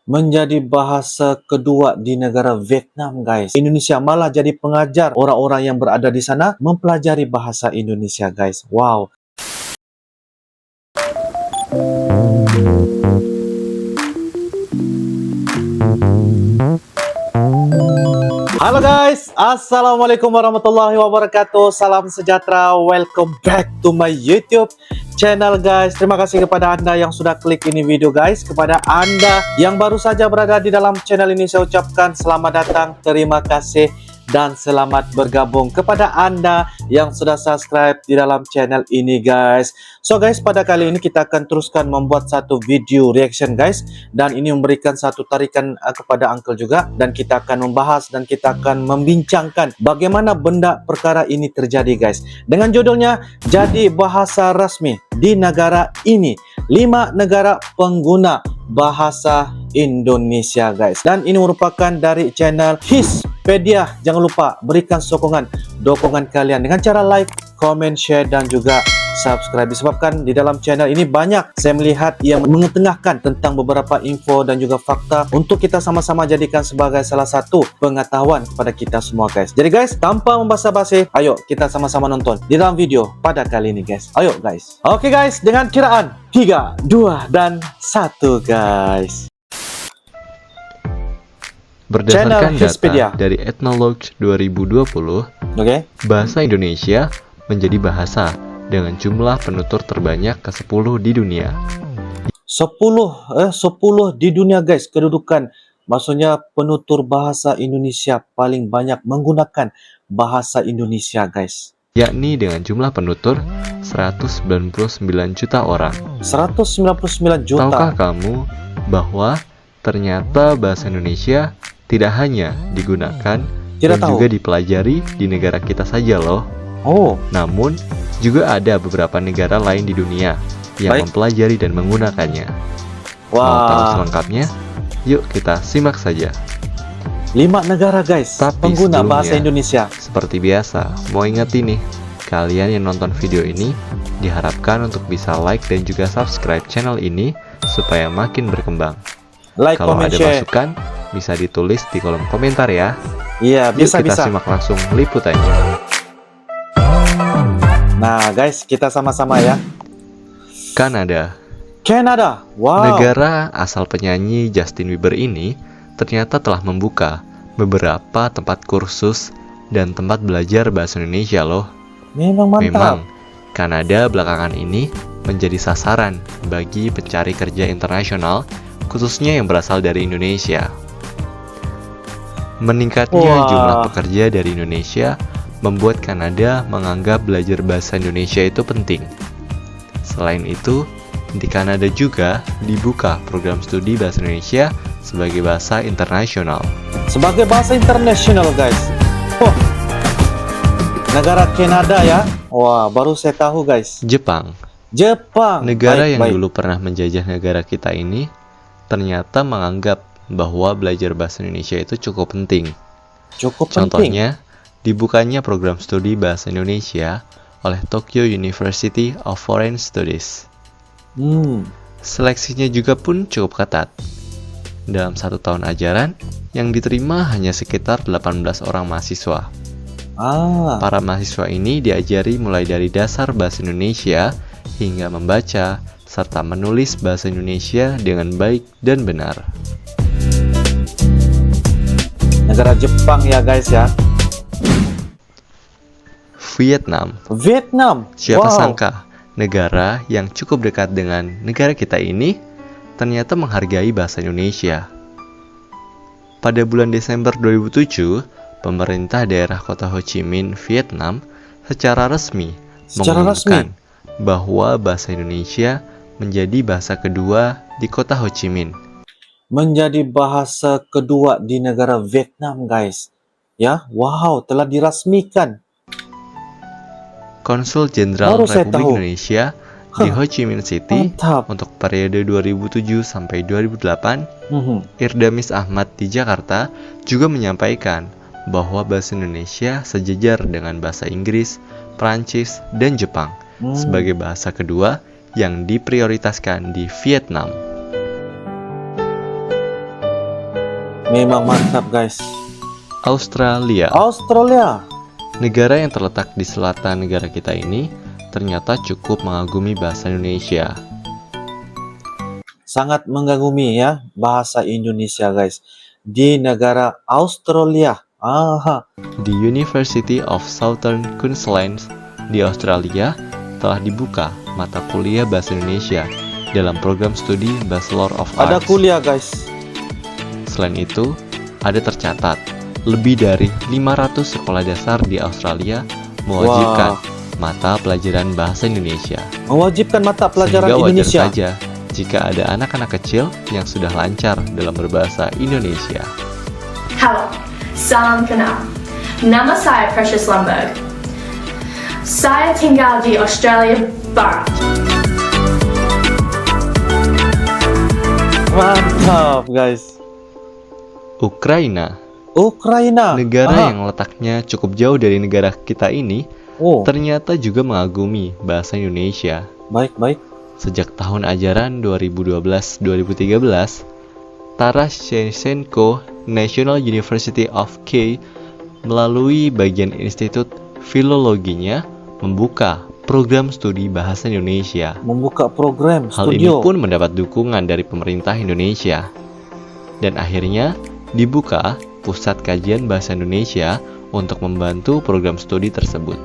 menjadi bahasa kedua di negara Vietnam, guys. Indonesia malah jadi pengajar orang-orang yang berada di sana mempelajari bahasa Indonesia, guys. Wow. Halo guys, Assalamualaikum warahmatullahi wabarakatuh. Salam sejahtera, welcome back to my YouTube channel guys. Terima kasih kepada Anda yang sudah klik ini video guys. Kepada Anda yang baru saja berada di dalam channel ini, saya ucapkan selamat datang, terima kasih, dan selamat bergabung kepada Anda yang sudah subscribe di dalam channel ini guys. So guys, pada kali ini kita akan teruskan membuat satu video reaction guys, dan ini memberikan satu tarikan kepada Uncle juga, dan kita akan membahas dan kita akan membincangkan bagaimana benda perkara ini terjadi guys, dengan judulnya jadi bahasa rasmi di negara ini, 5 negara pengguna bahasa Indonesia guys, dan ini merupakan dari channel Hispedia. Jangan lupa berikan dukungan kalian dengan cara like, comment, share, dan juga subscribe, disebabkan di dalam channel ini banyak saya melihat yang mengetengahkan tentang beberapa info dan juga fakta untuk kita sama-sama jadikan sebagai salah satu pengetahuan kepada kita semua guys. Jadi guys, tanpa membasa-basi, ayo kita sama-sama nonton di dalam video pada kali ini guys. Ayo guys. Oke guys, dengan kiraan 3, 2, dan 1 guys. Berdasarkan data dari Ethnologue 2020, bahasa Indonesia menjadi bahasa dengan jumlah penutur terbanyak ke-10 di dunia. 10 di dunia guys, kedudukan. Maksudnya penutur bahasa Indonesia paling banyak menggunakan bahasa Indonesia guys. Yakni dengan jumlah penutur 199 juta orang. 199 juta. Tahukah kamu bahwa ternyata bahasa Indonesia tidak hanya digunakan dan juga dipelajari di negara kita saja loh. Namun juga ada beberapa negara lain di dunia yang mempelajari dan menggunakannya. Mau tahu selengkapnya? Yuk kita simak saja. 5 negara guys, pengguna bahasa Indonesia. Seperti biasa, mau ingetin nih, kalian yang nonton video ini diharapkan untuk bisa like dan juga subscribe channel ini supaya makin berkembang. Like, kalau comment, ada share, masukan bisa ditulis di kolom komentar ya. Iya, bisa. Kita simak langsung liputannya. Nah guys, kita sama-sama ya. Kanada. Wow. Negara asal penyanyi Justin Bieber ini ternyata telah membuka beberapa tempat kursus dan tempat belajar bahasa Indonesia loh. Memang mantap. Memang Kanada belakangan ini menjadi sasaran bagi pencari kerja internasional, khususnya yang berasal dari Indonesia. Meningkatnya jumlah pekerja dari Indonesia membuat Kanada menganggap belajar bahasa Indonesia itu penting. Selain itu, di Kanada juga dibuka program studi bahasa Indonesia sebagai bahasa internasional. Sebagai bahasa internasional guys. Negara Kanada ya. Wah, baru saya tahu guys. Jepang. Negara yang dulu pernah menjajah negara kita ini ternyata menganggap bahwa belajar bahasa Indonesia itu cukup penting. Contohnya, dibukanya program studi bahasa Indonesia oleh Tokyo University of Foreign Studies. Seleksinya juga pun cukup ketat. Dalam 1 tahun ajaran, yang diterima hanya sekitar 18 orang mahasiswa. Para mahasiswa ini diajari mulai dari dasar bahasa Indonesia hingga membaca serta menulis bahasa Indonesia dengan baik dan benar. Negara Jepang ya guys ya. Vietnam. Siapa sangka negara yang cukup dekat dengan negara kita ini ternyata menghargai bahasa Indonesia. Pada bulan Desember 2007, pemerintah daerah kota Ho Chi Minh, Vietnam secara resmi mengumumkan bahwa bahasa Indonesia menjadi bahasa kedua di kota Ho Chi Minh. Menjadi bahasa kedua di negara Vietnam guys. Ya, wow, telah dirasmikan. Konsul Jenderal Republik Indonesia di Ho Chi Minh City untuk periode 2007 sampai 2008, Irdamis Ahmad di Jakarta juga menyampaikan bahwa bahasa Indonesia sejajar dengan bahasa Inggris, Prancis, dan Jepang sebagai bahasa kedua yang diprioritaskan di Vietnam. Memang mantap guys. Australia. Australia. Negara yang terletak di selatan negara kita ini ternyata cukup mengagumi bahasa Indonesia. Sangat mengagumi ya bahasa Indonesia guys. Di negara Australia. Aha. Di University of Southern Queensland di Australia telah dibuka mata kuliah bahasa Indonesia dalam program studi Bachelor of Arts. Ada kuliah guys. Selain itu, ada tercatat lebih dari 500 sekolah dasar di Australia mewajibkan mata pelajaran bahasa Indonesia. Mewajibkan mata pelajaran Sehingga Indonesia. wajar saja jika ada anak-anak kecil yang sudah lancar dalam berbahasa Indonesia. Halo, salam kenal. Nama saya Precious Lundberg. Saya tinggal di Australia Barat. Mantap guys. Ukraina, Ukraina. negara yang letaknya cukup jauh dari negara kita ini, ternyata juga mengagumi bahasa Indonesia. Baik. Sejak tahun ajaran 2012-2013, Taras Shevchenko National University of Kiev melalui bagian Institut Filologinya membuka program studi bahasa Indonesia. Membuka program Hal ini pun mendapat dukungan dari pemerintah Indonesia. Dan akhirnya dibuka Pusat Kajian Bahasa Indonesia untuk membantu program studi tersebut.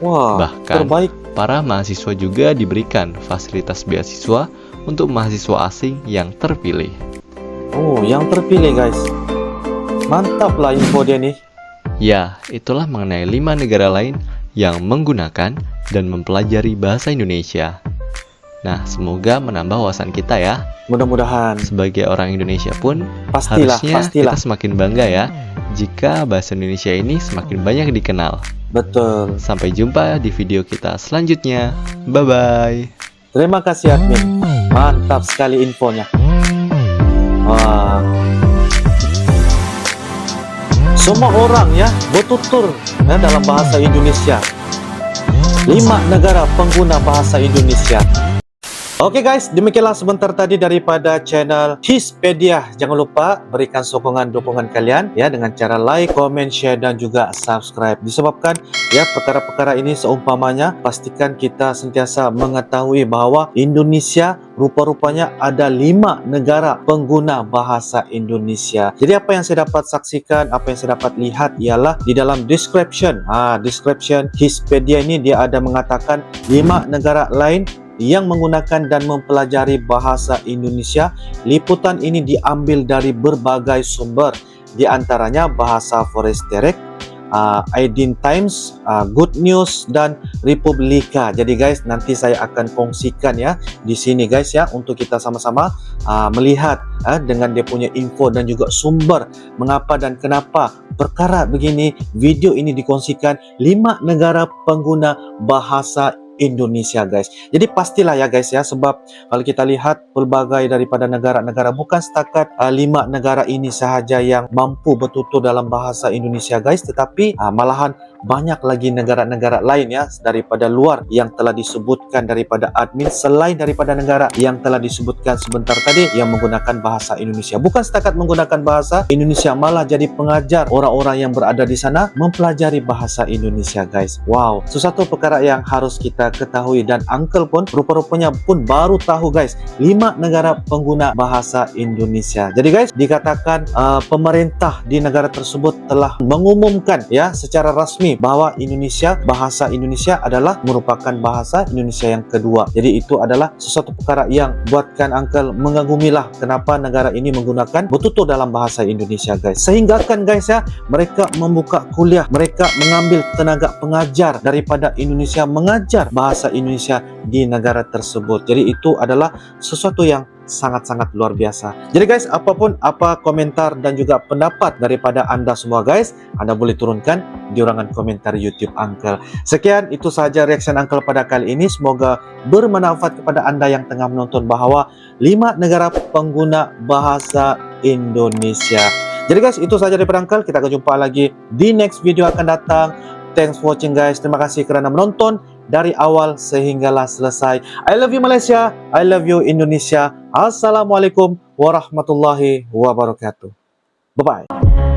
Wah, bahkan terbaik. Para mahasiswa juga diberikan fasilitas beasiswa untuk mahasiswa asing yang terpilih. Oh, yang terpilih guys. Mantap lah info dia nih. Ya, itulah mengenai 5 negara lain yang menggunakan dan mempelajari bahasa Indonesia. Nah, semoga menambah wawasan kita ya. Mudah-mudahan. Sebagai orang Indonesia pun Pastilah. kita semakin bangga ya jika bahasa Indonesia ini semakin banyak dikenal. Betul. Sampai jumpa di video kita selanjutnya. Bye-bye. Terima kasih admin. Mantap sekali infonya. Wah. Semua orang ya bertutur ya, dalam bahasa Indonesia. 5 negara pengguna bahasa Indonesia. Oke guys, demikianlah sebentar tadi daripada channel Hispedia. Jangan lupa berikan sokongan-dukungan kalian ya dengan cara like, comment, share dan juga subscribe. Disebabkan ya perkara-perkara ini seumpamanya pastikan kita sentiasa mengetahui bahwa Indonesia rupa-rupanya ada 5 negara pengguna bahasa Indonesia. Jadi apa yang saya dapat saksikan, apa yang saya dapat lihat ialah di dalam description. Description Hispedia ini dia ada mengatakan 5 negara lain yang menggunakan dan mempelajari bahasa Indonesia. Liputan ini diambil dari berbagai sumber, di antaranya Bahasa Foresterik, Aydin Times, Good News dan Republika. Jadi guys, nanti saya akan kongsikan ya di sini guys ya untuk kita sama-sama melihat dengan dia punya info dan juga sumber mengapa dan kenapa perkara begini. Video ini dikongsikan 5 negara pengguna bahasa Indonesia guys. Jadi pastilah ya guys ya, sebab kalau kita lihat pelbagai daripada negara-negara, bukan setakat 5 negara ini sahaja yang mampu bertutur dalam bahasa Indonesia guys, tetapi malahan banyak lagi negara-negara lain ya daripada luar yang telah disebutkan daripada admin, selain daripada negara yang telah disebutkan sebentar tadi yang menggunakan bahasa Indonesia. Bukan setakat menggunakan bahasa Indonesia, malah jadi pengajar orang-orang yang berada di sana mempelajari bahasa Indonesia guys. Wow, sesuatu perkara yang harus kita ketahui, dan uncle pun rupa-rupanya pun baru tahu guys 5 negara pengguna bahasa Indonesia. Jadi guys, dikatakan pemerintah di negara tersebut telah mengumumkan ya secara rasmi bahwa bahasa Indonesia adalah merupakan bahasa Indonesia yang kedua. Jadi itu adalah sesuatu perkara yang buatkan uncle mengagumilah kenapa negara ini menggunakan bertutur dalam bahasa Indonesia guys. Sehingga kan guys ya, mereka membuka kuliah, mereka mengambil tenaga pengajar daripada Indonesia mengajar bahasa Indonesia di negara tersebut. Jadi itu adalah sesuatu yang sangat-sangat luar biasa. Jadi guys, apapun komentar dan juga pendapat daripada Anda semua guys, Anda boleh turunkan di ruangan komentar YouTube Uncle. Sekian, itu sahaja reaction Uncle pada kali ini. Semoga bermanfaat kepada Anda yang tengah menonton bahwa 5 negara pengguna bahasa Indonesia. Jadi guys, itu sahaja daripada Uncle. Kita akan jumpa lagi di next video akan datang. Thanks for watching guys. Terima kasih kerana menonton dari awal sehinggalah selesai. I love you Malaysia. I love you Indonesia. Assalamualaikum warahmatullahi wabarakatuh. Bye-bye.